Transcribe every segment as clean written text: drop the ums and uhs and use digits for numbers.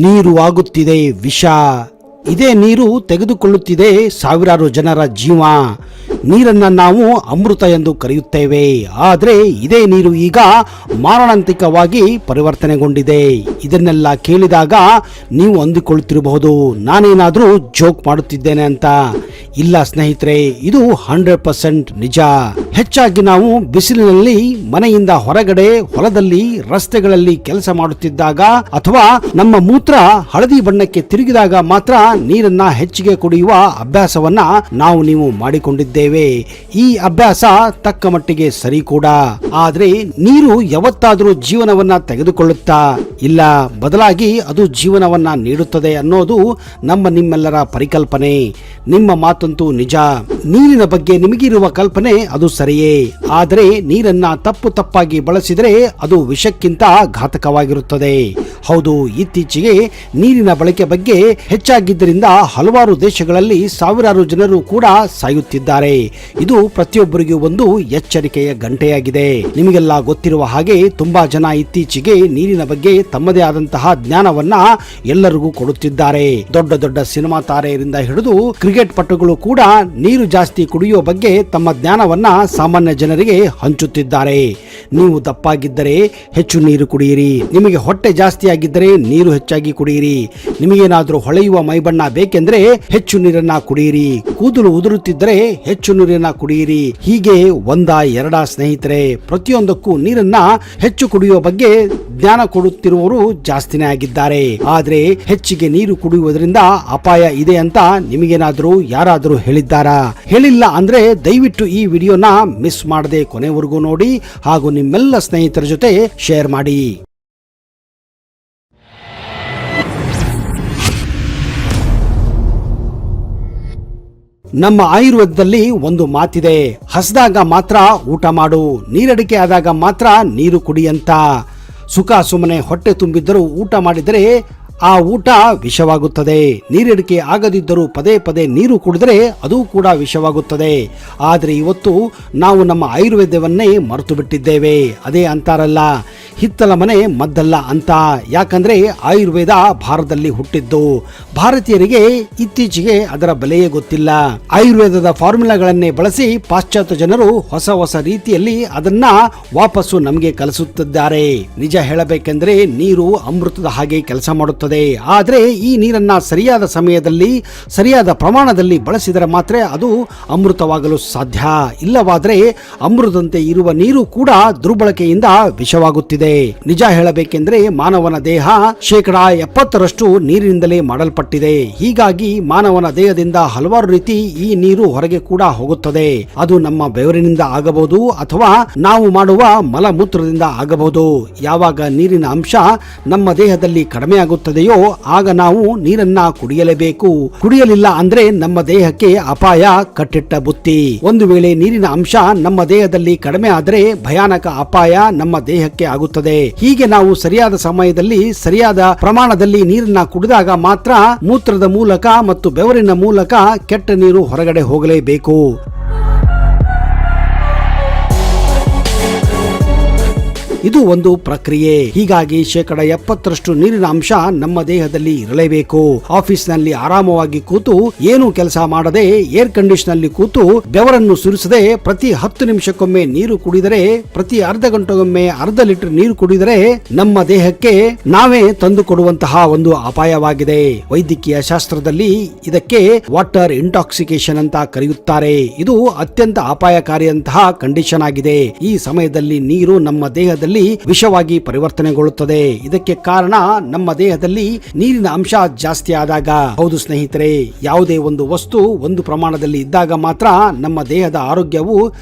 ನೀರು ಆಗುತ್ತಿದೆ ವಿಷ. ಇದೇ ನೀರು ತೆಗೆದುಕೊಳ್ಳುತ್ತಿದೆ ಸಾವಿರಾರು ಜನರ ಜೀವ. ನೀರನ್ನ ನಾವು ಅಮೃತ ಎಂದು ಕರೆಯುತ್ತೇವೆ. ಆದರೆ ಇದೇ ನೀರು ಈಗ ಮಾರಣಾಂತಿಕವಾಗಿ ಪರಿವರ್ತನೆಗೊಂಡಿದೆ. ಇದನ್ನೆಲ್ಲ ಕೇಳಿದಾಗ ನೀವು ಅಂದುಕೊಳ್ಳುತ್ತಿರಬಹುದು, ನಾನೇನಾದರೂ ಜೋಕ್ ಮಾಡುತ್ತಿದ್ದೇನೆ ಅಂತ. ಇಲ್ಲ ಸ್ನೇಹಿತರೆ, ಇದು 100% ನಿಜ. ಹೆಚ್ಚಾಗಿ ನಾವು ಬಿಸಿಲಿನಲ್ಲಿ, ಮನೆಯಿಂದ ಹೊರಗಡೆ, ಹೊಲದಲ್ಲಿ, ರಸ್ತೆಗಳಲ್ಲಿ ಕೆಲಸ ಮಾಡುತ್ತಿದ್ದಾಗ ಅಥವಾ ನಮ್ಮ ಮೂತ್ರ ಹಳದಿ ಬಣ್ಣಕ್ಕೆ ತಿರುಗಿದಾಗ ಮಾತ್ರ ನೀರನ್ನ ಹೆಚ್ಚಿಗೆ ಕುಡಿಯುವ ಅಭ್ಯಾಸವನ್ನ ನೀವು ಮಾಡಿಕೊಂಡಿದ್ದೇವೆ. ಈ ಅಭ್ಯಾಸ ತಕ್ಕ ಮಟ್ಟಿಗೆ ಸರಿ ಕೂಡ. ಆದ್ರೆ ನೀರು ಯಾವತ್ತಾದರೂ ಜೀವನವನ್ನ ತೆಗೆದುಕೊಳ್ಳುತ್ತಾ? ಇಲ್ಲ, ಬದಲಾಗಿ ಅದು ಜೀವನವನ್ನ ನೀಡುತ್ತದೆ ಅನ್ನೋದು ನಿಮ್ಮೆಲ್ಲರ ಪರಿಕಲ್ಪನೆ. ನಿಮ್ಮ ಮಾತಂತೂ ನಿಜ. ನೀರಿನ ಬಗ್ಗೆ ನಿಮಗಿರುವ ಕಲ್ಪನೆ ಅದು ಸರಿಯೇ. ಆದರೆ ನೀರನ್ನ ತಪ್ಪಾಗಿ ಬಳಸಿದರೆ ಅದು ವಿಷಕ್ಕಿಂತ ಘಾತಕವಾಗಿರುತ್ತದೆ. ಹೌದು, ಇತ್ತೀಚೆಗೆ ನೀರಿನ ಬಳಕೆ ಬಗ್ಗೆ ಹೆಚ್ಚಾಗಿದ್ದರಿಂದ ಹಲವಾರು ದೇಶಗಳಲ್ಲಿ ಸಾವಿರಾರು ಜನರು ಕೂಡ ಸಾಯುತ್ತಿದ್ದಾರೆ. ಇದು ಪ್ರತಿಯೊಬ್ಬರಿಗೂ ಒಂದು ಎಚ್ಚರಿಕೆಯ ಗಂಟೆಯಾಗಿದೆ. ನಿಮಗೆಲ್ಲ ಗೊತ್ತಿರುವ ಹಾಗೆ ತುಂಬಾ ಜನ ಇತ್ತೀಚೆಗೆ ನೀರಿನ ಬಗ್ಗೆ ತಮ್ಮದೇ ಆದಂತಹ ಜ್ಞಾನವನ್ನ ಎಲ್ಲರಿಗೂ ಕೊಡುತ್ತಿದ್ದಾರೆ. ದೊಡ್ಡ ಸಿನಿಮಾ ತಾರೆಯರಿಂದ ಹಿಡಿದು ಕ್ರಿಕೆಟ್ ಪಟುಗಳು ಕೂಡ ನೀರು ಜಾಸ್ತಿ ಕುಡಿಯುವ ಬಗ್ಗೆ ತಮ್ಮ ಜ್ಞಾನವನ್ನ ಸಾಮಾನ್ಯ ಜನರಿಗೆ ಹಂಚುತ್ತಿದ್ದಾರೆ. ನೀವು ದಪ್ಪಾಗಿದ್ದರೆ ಹೆಚ್ಚು ನೀರು ಕುಡಿಯಿರಿ. ನಿಮಗೆ ಹೊಟ್ಟೆ ಜಾಸ್ತಿ ಆಗಿದ್ದರೆ ನೀರು ಹೆಚ್ಚಾಗಿ ಕುಡಿಯಿರಿ. ನಿಮಗೇನಾದ್ರೂ ಹೊಳೆಯುವ ಮೈಬಣ್ಣ ಬೇಕೆಂದ್ರೆ ಹೆಚ್ಚು ನೀರನ್ನ ಕುಡಿಯಿರಿ. ಕೂದಲು ಉದುರುತ್ತಿದ್ದರೆ ಹೆಚ್ಚು ನೀರನ್ನ ಕುಡಿಯಿರಿ. ಹೀಗೆ ಎರಡ ಸ್ನೇಹಿತರೆ, ಪ್ರತಿಯೊಂದಕ್ಕೂ ನೀರನ್ನ ಹೆಚ್ಚು ಕುಡಿಯುವ ಬಗ್ಗೆ ಜ್ಞಾನ ಕೊಡುತ್ತಿರುವವರು ಜಾಸ್ತಿನೇ ಆಗಿದ್ದಾರೆ. ಆದ್ರೆ ಹೆಚ್ಚಿಗೆ ನೀರು ಕುಡಿಯುವುದರಿಂದ ಅಪಾಯ ಇದೆ ಅಂತ ನಿಮಗೇನಾದ್ರೂ ಯಾರಾದ್ರೂ ಹೇಳಿದ್ದಾರಾ? ಹೇಳಿಲ್ಲ ಅಂದ್ರೆ ದಯವಿಟ್ಟು ಈ ವಿಡಿಯೋನ ಮಿಸ್ ಮಾಡದೆ ಕೊನೆವರೆಗೂ ನೋಡಿ ಹಾಗೂ ನಿಮ್ಮೆಲ್ಲ ಸ್ನೇಹಿತರ ಜೊತೆ ಶೇರ್ ಮಾಡಿ. ನಮ್ಮ ಆಯುರ್ವೇದದಲ್ಲಿ ಒಂದು ಮಾತಿದೆ, ಹಸಿದಾಗ ಮಾತ್ರ ಊಟ ಮಾಡು, ನೀರಡಿಕೆ ಆದಾಗ ಮಾತ್ರ ನೀರು ಕುಡಿಯಂತ. ಸುಖ ಸುಮ್ಮನೆ ಹೊಟ್ಟೆ ತುಂಬಿದ್ದರೂ ಊಟ ಮಾಡಿದರೆ ಆ ಊಟ ವಿಷವಾಗುತ್ತದೆ. ನೀರಿಡಿಕೆ ಆಗದಿದ್ದರೂ ಪದೇ ನೀರು ಕುಡಿದರೆ ಅದು ಕೂಡ ವಿಷವಾಗುತ್ತದೆ. ಆದರೆ ಇವತ್ತು ನಾವು ನಮ್ಮ ಆಯುರ್ವೇದವನ್ನೇ ಮರೆತು ಬಿಟ್ಟಿದ್ದೇವೆ. ಅದೇ ಅಂತಾರಲ್ಲ, ಹಿತ್ತಲ ಮನೆ ಮದ್ದಲ್ಲ ಅಂತ. ಯಾಕಂದ್ರೆ ಆಯುರ್ವೇದ ಭಾರತದಲ್ಲಿ ಹುಟ್ಟಿದ್ದು. ಭಾರತೀಯರಿಗೆ ಇತ್ತೀಚೆಗೆ ಅದರ ಬೆಲೆಯೇ ಗೊತ್ತಿಲ್ಲ. ಆಯುರ್ವೇದದ ಫಾರ್ಮುಲಾಗಳನ್ನೇ ಬಳಸಿ ಪಾಶ್ಚಾತ್ಯ ಜನರು ಹೊಸ ರೀತಿಯಲ್ಲಿ ಅದನ್ನ ವಾಪಸ್ಸು ನಮಗೆ ಕಲಿಸುತ್ತಿದ್ದಾರೆ. ನಿಜ ಹೇಳಬೇಕೆಂದ್ರೆ ನೀರು ಅಮೃತದ ಹಾಗೆ ಕೆಲಸ ಮಾಡುತ್ತದೆ. ಆದರೆ ಈ ನೀರನ್ನ ಸರಿಯಾದ ಸಮಯದಲ್ಲಿ, ಸರಿಯಾದ ಪ್ರಮಾಣದಲ್ಲಿ ಬಳಸಿದರೆ ಮಾತ್ರ ಅದು ಅಮೃತವಾಗಲು ಸಾಧ್ಯ. ಇಲ್ಲವಾದರೆ ಅಮೃತದಂತೆ ಇರುವ ನೀರು ಕೂಡ ದುರ್ಬಳಕೆಯಿಂದ ವಿಷವಾಗುತ್ತಿದೆ. ನಿಜ ಹೇಳಬೇಕೆಂದ್ರೆ ಮಾನವನ ದೇಹ 70% ನೀರಿನಿಂದಲೇ ಮಾಡಲ್ಪಟ್ಟಿದೆ. ಹೀಗಾಗಿ ಮಾನವನ ದೇಹದಿಂದ ಹಲವಾರು ರೀತಿ ಈ ನೀರು ಹೊರಗೆ ಕೂಡ ಹೋಗುತ್ತದೆ. ಅದು ನಮ್ಮ ಬೆವರಿನಿಂದ ಆಗಬಹುದು ಅಥವಾ ನಾವು ಮಾಡುವ ಮಲಮೂತ್ರದಿಂದ ಆಗಬಹುದು. ಯಾವಾಗ ನೀರಿನ ಅಂಶ ನಮ್ಮ ದೇಹದಲ್ಲಿ ಕಡಿಮೆ ಆಗುತ್ತದೆಯೋ ಆಗ ನಾವು ನೀರನ್ನ ಕುಡಿಯಲೇಬೇಕು. ಕುಡಿಯಲಿಲ್ಲ ಅಂದ್ರೆ ನಮ್ಮ ದೇಹಕ್ಕೆ ಅಪಾಯ ಕಟ್ಟಿಟ್ಟ ಬುತ್ತಿ. ಒಂದು ವೇಳೆ ನೀರಿನ ಅಂಶ ನಮ್ಮ ದೇಹದಲ್ಲಿ ಕಡಿಮೆ ಆದರೆ ಭಯಾನಕ ಅಪಾಯ ನಮ್ಮ ದೇಹಕ್ಕೆ ಆಗುತ್ತದೆ. ಹೀಗೆ ನಾವು ಸರಿಯಾದ ಸಮಯದಲ್ಲಿ, ಸರಿಯಾದ ಪ್ರಮಾಣದಲ್ಲಿ ನೀರನ್ನ ಕುಡಿದಾಗ ಮಾತ್ರ ಮೂತ್ರದ ಮೂಲಕ ಮತ್ತು ಬೆವರಿನ ಮೂಲಕ ಕೆಟ್ಟ ನೀರು ಹೊರಗಡೆ ಹೋಗಲೇಬೇಕು. ಇದು ಒಂದು ಪ್ರಕ್ರಿಯೆ. ಹೀಗಾಗಿ 70% ನೀರಿನ ಅಂಶ ನಮ್ಮ ದೇಹದಲ್ಲಿ ಇರಲೇಬೇಕು. ಆಫೀಸ್ ನಲ್ಲಿ ಆರಾಮವಾಗಿ ಕೂತು ಏನು ಕೆಲಸ ಮಾಡದೆ ಏರ್ ಕಂಡೀಷನ್ ನಲ್ಲಿ ಕೂತು ಬೆವರನ್ನು ಸುರಿಸದೆ ಪ್ರತಿ 10 ನಿಮಿಷಕ್ಕೊಮ್ಮೆ ನೀರು ಕುಡಿದರೆ, ಪ್ರತಿ ಅರ್ಧ ಗಂಟೆಗೊಮ್ಮೆ ಅರ್ಧ ಲೀಟರ್ ನೀರು ಕುಡಿದರೆ ನಮ್ಮ ದೇಹಕ್ಕೆ ನಾವೇ ತಂದು ಕೊಡುವಂತಹ ಒಂದು ಅಪಾಯವಾಗಿದೆ. ವೈದ್ಯಕೀಯ ಶಾಸ್ತ್ರದಲ್ಲಿ ಇದಕ್ಕೆ ವಾಟರ್ ಇಂಟಾಕ್ಸಿಕೇಶನ್ ಅಂತ ಕರೆಯುತ್ತಾರೆ. ಇದು ಅತ್ಯಂತ ಅಪಾಯಕಾರಿಯಂತಹ ಕಂಡೀಷನ್ ಆಗಿದೆ. ಈ ಸಮಯದಲ್ಲಿ ನೀರು ನಮ್ಮ ದೇಹದಲ್ಲಿ ವಿಷವಾಗಿ ಪರಿವರ್ತನೆಗೊಳ್ಳುತ್ತದೆ. ಇದಕ್ಕೆ ಕಾರಣ ನಮ್ಮ ದೇಹದಲ್ಲಿ ನೀರಿನ ಅಂಶ ಜಾಸ್ತಿ ಆದಾಗ. ಹೌದು ಸ್ನೇಹಿತರೆ, ಯಾವುದೇ ಒಂದು ವಸ್ತು ಒಂದು ಪ್ರಮಾಣದಲ್ಲಿ ಇದ್ದಾಗ ಮಾತ್ರ ನಮ್ಮ ದೇಹದ ಆರೋಗ್ಯವು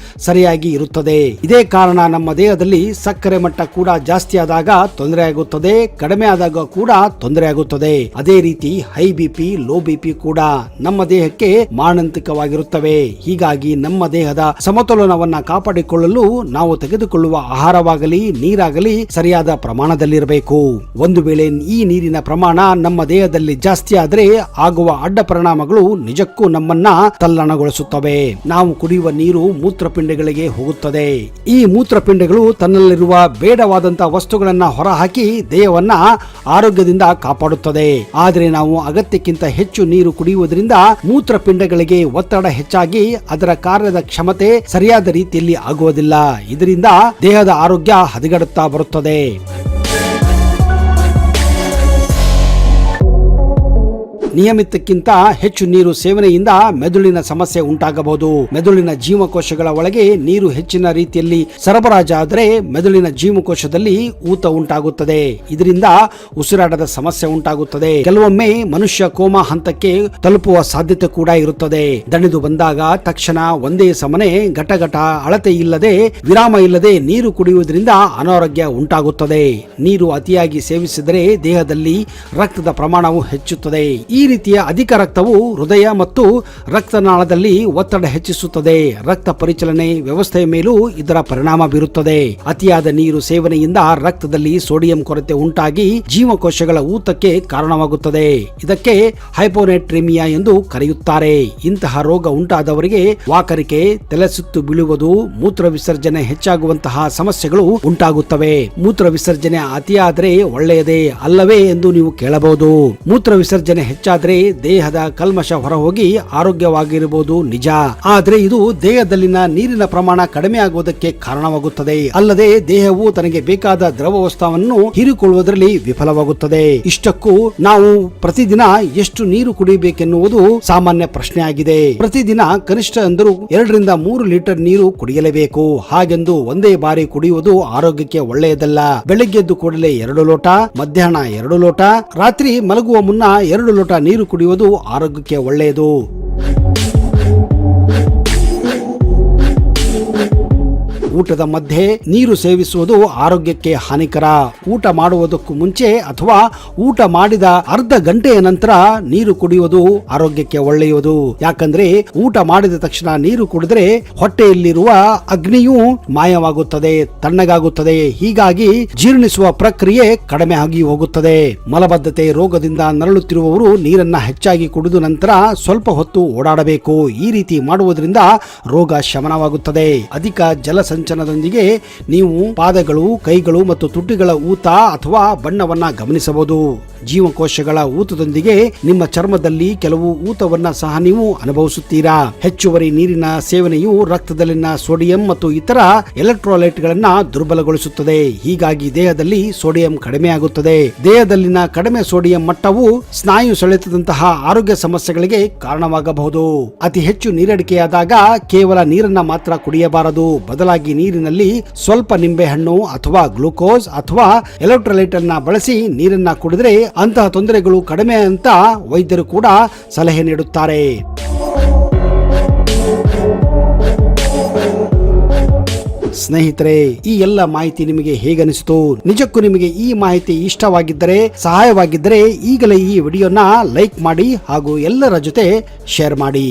ಸರಿಯಾಗಿ ಇರುತ್ತದೆ. ಇದೇ ಕಾರಣ ನಮ್ಮ ದೇಹದಲ್ಲಿ ಸಕ್ಕರೆ ಮಟ್ಟ ಕೂಡ ಜಾಸ್ತಿ ಆದಾಗ ತೊಂದರೆ ಆಗುತ್ತದೆ, ಕಡಿಮೆ ಆದಾಗ ಕೂಡ ತೊಂದರೆ ಆಗುತ್ತದೆ. ಅದೇ ರೀತಿ ಹೈ ಬಿಪಿ, ಲೋ ಬಿಪಿ ಕೂಡ ನಮ್ಮ ದೇಹಕ್ಕೆ ಮಾರಣಾಂತಿಕವಾಗಿರುತ್ತವೆ. ಹೀಗಾಗಿ ನಮ್ಮ ದೇಹದ ಸಮತೋಲನವನ್ನ ಕಾಪಾಡಿಕೊಳ್ಳಲು ನಾವು ತೆಗೆದುಕೊಳ್ಳುವ ಆಹಾರವಾಗಲಿ, ನೀರಾಗಲಿ ಸರಿಯಾದ ಪ್ರಮಾಣದಲ್ಲಿರಬೇಕು. ಒಂದು ವೇಳೆ ಈ ನೀರಿನ ಪ್ರಮಾಣ ನಮ್ಮ ದೇಹದಲ್ಲಿ ಜಾಸ್ತಿ ಆದ್ರೆ ಆಗುವ ಅಡ್ಡ ಪರಿಣಾಮಗಳು ನಿಜಕ್ಕೂ ನಮ್ಮನ್ನ ತಲ್ಲಣಗೊಳಿಸುತ್ತವೆ. ನಾವು ಕುಡಿಯುವ ನೀರು ಮೂತ್ರಪಿಂಡಗಳಿಗೆ ಹೋಗುತ್ತದೆ. ಈ ಮೂತ್ರಪಿಂಡಗಳು ತನ್ನಲ್ಲಿರುವ ಬೇಡವಾದಂತಹ ವಸ್ತುಗಳನ್ನ ಹೊರಹಾಕಿ ದೇಹವನ್ನ ಆರೋಗ್ಯದಿಂದ ಕಾಪಾಡುತ್ತದೆ. ಆದರೆ ನಾವು ಅಗತ್ಯಕ್ಕಿಂತ ಹೆಚ್ಚು ನೀರು ಕುಡಿಯುವುದರಿಂದ ಮೂತ್ರಪಿಂಡಗಳಿಗೆ ಒತ್ತಡ ಹೆಚ್ಚಾಗಿ ಅದರ ಕಾರ್ಯದ ಕ್ಷಮತೆ ಸರಿಯಾದ ರೀತಿಯಲ್ಲಿ ಆಗುವುದಿಲ್ಲ. ಇದರಿಂದ ದೇಹದ ಆರೋಗ್ಯ ಹದಗೆಡುತ್ತಾ ಬರುತ್ತದೆ. ನಿಯಮಿತಕ್ಕಿಂತ ಹೆಚ್ಚು ನೀರು ಸೇವನೆಯಿಂದ ಮೆದುಳಿನ ಸಮಸ್ಯೆ ಉಂಟಾಗಬಹುದು. ಮೆದುಳಿನ ಜೀವಕೋಶಗಳ ಒಳಗೆ ನೀರು ಹೆಚ್ಚಿನ ರೀತಿಯಲ್ಲಿ ಸರಬರಾಜಾದರೆ ಮೆದುಳಿನ ಜೀವಕೋಶದಲ್ಲಿ ಊತ ಉಂಟಾಗುತ್ತದೆ. ಇದರಿಂದ ಉಸಿರಾಟದ ಸಮಸ್ಯೆ ಉಂಟಾಗುತ್ತದೆ. ಕೆಲವೊಮ್ಮೆ ಮನುಷ್ಯ ಕೋಮಾ ಹಂತಕ್ಕೆ ತಲುಪುವ ಸಾಧ್ಯತೆ ಕೂಡ ಇರುತ್ತದೆ. ದಣಿದು ಬಂದಾಗ ತಕ್ಷಣ ಒಂದೇ ಸಮನೆ ಘಟಘಟ ಅಳತೆ ಇಲ್ಲದೆ ವಿರಾಮ ಇಲ್ಲದೆ ನೀರು ಕುಡಿಯುವುದರಿಂದ ಅನಾರೋಗ್ಯ ಉಂಟಾಗುತ್ತದೆ. ನೀರು ಅತಿಯಾಗಿ ಸೇವಿಸಿದರೆ ದೇಹದಲ್ಲಿ ರಕ್ತದ ಪ್ರಮಾಣವು ಹೆಚ್ಚುತ್ತದೆ. ಈ ರೀತಿಯ ಅಧಿಕ ರಕ್ತವು ಹೃದಯ ಮತ್ತು ರಕ್ತನಾಳದಲ್ಲಿ ಒತ್ತಡ ಹೆಚ್ಚಿಸುತ್ತದೆ. ರಕ್ತ ಪರಿಚಲನೆ ವ್ಯವಸ್ಥೆಯ ಮೇಲೂ ಇದರ ಪರಿಣಾಮ ಬೀರುತ್ತದೆ. ಅತಿಯಾದ ನೀರು ಸೇವನೆಯಿಂದ ರಕ್ತದಲ್ಲಿ ಸೋಡಿಯಂ ಕೊರತೆ ಉಂಟಾಗಿ ಜೀವಕೋಶಗಳ ಊತಕ್ಕೆ ಕಾರಣವಾಗುತ್ತದೆ. ಇದಕ್ಕೆ ಹೈಪೋನೆಟ್ರಿಮಿಯಾ ಎಂದು ಕರೆಯುತ್ತಾರೆ. ಇಂತಹ ರೋಗ ಉಂಟಾದವರಿಗೆ ವಾಕರಿಕೆ, ತಲೆ ಸುತ್ತು ಬೀಳುವುದು, ಮೂತ್ರ ವಿಸರ್ಜನೆ ಹೆಚ್ಚಾಗುವಂತಹ ಸಮಸ್ಯೆಗಳು ಉಂಟಾಗುತ್ತವೆ. ಮೂತ್ರ ವಿಸರ್ಜನೆ ಅತಿಯಾದರೆ ಒಳ್ಳೆಯದೇ ಅಲ್ಲವೇ ಎಂದು ನೀವು ಕೇಳಬಹುದು. ಮೂತ್ರ ವಿಸರ್ಜನೆ ಹೆಚ್ಚಾದ್ರೆ ದೇಹದ ಕಲ್ಮಶ ಹೊರಹೋಗಿ ಆರೋಗ್ಯವಾಗಿರಬಹುದು ನಿಜ. ಆದ್ರೆ ಇದು ದೇಹದಲ್ಲಿನ ನೀರಿನ ಪ್ರಮಾಣ ಕಡಿಮೆ ಆಗುವುದಕ್ಕೆ ಕಾರಣವಾಗುತ್ತದೆ. ಅಲ್ಲದೆ ದೇಹವು ತನಗೆ ಬೇಕಾದ ದ್ರವವಸ್ತುವನ್ನು ಹೀರಿಕೊಳ್ಳುವುದರಲ್ಲಿ ವಿಫಲವಾಗುತ್ತದೆ. ಇಷ್ಟಕ್ಕೂ ನಾವು ಪ್ರತಿದಿನ ಎಷ್ಟು ನೀರು ಕುಡಿಯಬೇಕೆನ್ನುವುದು ಸಾಮಾನ್ಯ ಪ್ರಶ್ನೆ ಆಗಿದೆ. ಪ್ರತಿದಿನ ಕನಿಷ್ಠ ಅಂದರೂ 2 ರಿಂದ 3 ಲೀಟರ್ ನೀರು ಕುಡಿಯಲೇಬೇಕು. ಹಾಗೆಂದು ಒಂದೇ ಬಾರಿ ಕುಡಿಯುವುದು ಆರೋಗ್ಯಕ್ಕೆ ಒಳ್ಳೆಯದಲ್ಲ. ಬೆಳಗ್ಗೆದ್ದು ಕೂಡಲೇ 2 ಲೋಟ, ಮಧ್ಯಾಹ್ನ 2 ಲೋಟ, ರಾತ್ರಿ ಮಲಗುವ ಮುನ್ನ 2 ಲೋಟ ನೀರು ಕುಡಿಯುವುದು ಆರೋಗ್ಯಕ್ಕೆ ಒಳ್ಳೆಯದು. ಊಟದ ಮಧ್ಯೆ ನೀರು ಸೇವಿಸುವುದು ಆರೋಗ್ಯಕ್ಕೆ ಹಾನಿಕರ. ಊಟ ಮಾಡುವುದಕ್ಕೂ ಮುಂಚೆ ಅಥವಾ ಊಟ ಮಾಡಿದ ಅರ್ಧ ಗಂಟೆಯ ನಂತರ ನೀರು ಕುಡಿಯುವುದು ಆರೋಗ್ಯಕ್ಕೆ ಒಳ್ಳೆಯದು. ಯಾಕಂದ್ರೆ ಊಟ ಮಾಡಿದ ತಕ್ಷಣ ನೀರು ಕುಡಿದ್ರೆ ಹೊಟ್ಟೆಯಲ್ಲಿರುವ ಅಗ್ನಿಯು ಮಾಯವಾಗುತ್ತದೆ, ತಣ್ಣಗಾಗುತ್ತದೆ. ಹೀಗಾಗಿ ಜೀರ್ಣಿಸುವ ಪ್ರಕ್ರಿಯೆ ಕಡಿಮೆ ಆಗಿ ಹೋಗುತ್ತದೆ. ಮಲಬದ್ಧತೆ ರೋಗದಿಂದ ನರಳುತ್ತಿರುವವರು ನೀರನ್ನ ಹೆಚ್ಚಾಗಿ ಕುಡಿದು ನಂತರ ಸ್ವಲ್ಪ ಹೊತ್ತು ಓಡಾಡಬೇಕು. ಈ ರೀತಿ ಮಾಡುವುದರಿಂದ ರೋಗ ಶಮನವಾಗುತ್ತದೆ. ಅಧಿಕ ಜಲಸಂಚನದೊಂದಿಗೆ ನೀವು ಪಾದಗಳು, ಕೈಗಳು ಮತ್ತು ತುಟಿಗಳ ಊತ ಅಥವಾ ಬಣ್ಣವನ್ನ ಗಮನಿಸಬಹುದು. ಜೀವಕೋಶಗಳ ಊತದೊಂದಿಗೆ ನಿಮ್ಮ ಚರ್ಮದಲ್ಲಿ ಕೆಲವು ಊತವನ್ನ ಸಹ ನೀವು ಅನುಭವಿಸುತ್ತೀರಾ. ಹೆಚ್ಚುವರಿ ನೀರಿನ ಸೇವನೆಯು ರಕ್ತದಲ್ಲಿನ ಸೋಡಿಯಂ ಮತ್ತು ಇತರ ಎಲೆಕ್ಟ್ರೋಲೈಟ್ಗಳನ್ನ ದುರ್ಬಲಗೊಳಿಸುತ್ತದೆ. ಹೀಗಾಗಿ ದೇಹದಲ್ಲಿ ಸೋಡಿಯಂ ಕಡಿಮೆ ಆಗುತ್ತದೆ. ದೇಹದಲ್ಲಿನ ಕಡಿಮೆ ಸೋಡಿಯಂ ಮಟ್ಟವು ಸ್ನಾಯು ಸೆಳೆತದಂತಹ ಆರೋಗ್ಯ ಸಮಸ್ಯೆಗಳಿಗೆ ಕಾರಣವಾಗಬಹುದು. ಅತಿ ಹೆಚ್ಚು ನೀರಡಿಕೆಯಾದಾಗ ಕೇವಲ ನೀರನ್ನ ಮಾತ್ರ ಕುಡಿಯಬಾರದು. ಬದಲಾಗಿ ನೀರಿನಲ್ಲಿ ಸ್ವಲ್ಪ ನಿಂಬೆಹಣ್ಣು ಅಥವಾ ಗ್ಲೂಕೋಸ್ ಅಥವಾ ಎಲೆಕ್ಟ್ರೋಲೈಟ್ ಅನ್ನ ಬಳಸಿ ನೀರನ್ನ ಕುಡಿದ್ರೆ ಅಂತಹ ತೊಂದರೆಗಳು ಕಡಿಮೆ ಅಂತ ವೈದ್ಯರು ಕೂಡ ಸಲಹೆ ನೀಡುತ್ತಾರೆ. ಸ್ನೇಹಿತರೆ, ಈ ಎಲ್ಲ ಮಾಹಿತಿ ನಿಮಗೆ ಹೇಗನಿಸಿತು? ನಿಜಕ್ಕೂ ನಿಮಗೆ ಈ ಮಾಹಿತಿ ಇಷ್ಟವಾಗಿದ್ದರೆ, ಸಹಾಯವಾಗಿದ್ದರೆ ಈಗಲೇ ಈ ವಿಡಿಯೋನ ಲೈಕ್ ಮಾಡಿ ಹಾಗೂ ಎಲ್ಲರ ಜೊತೆ ಶೇರ್ ಮಾಡಿ.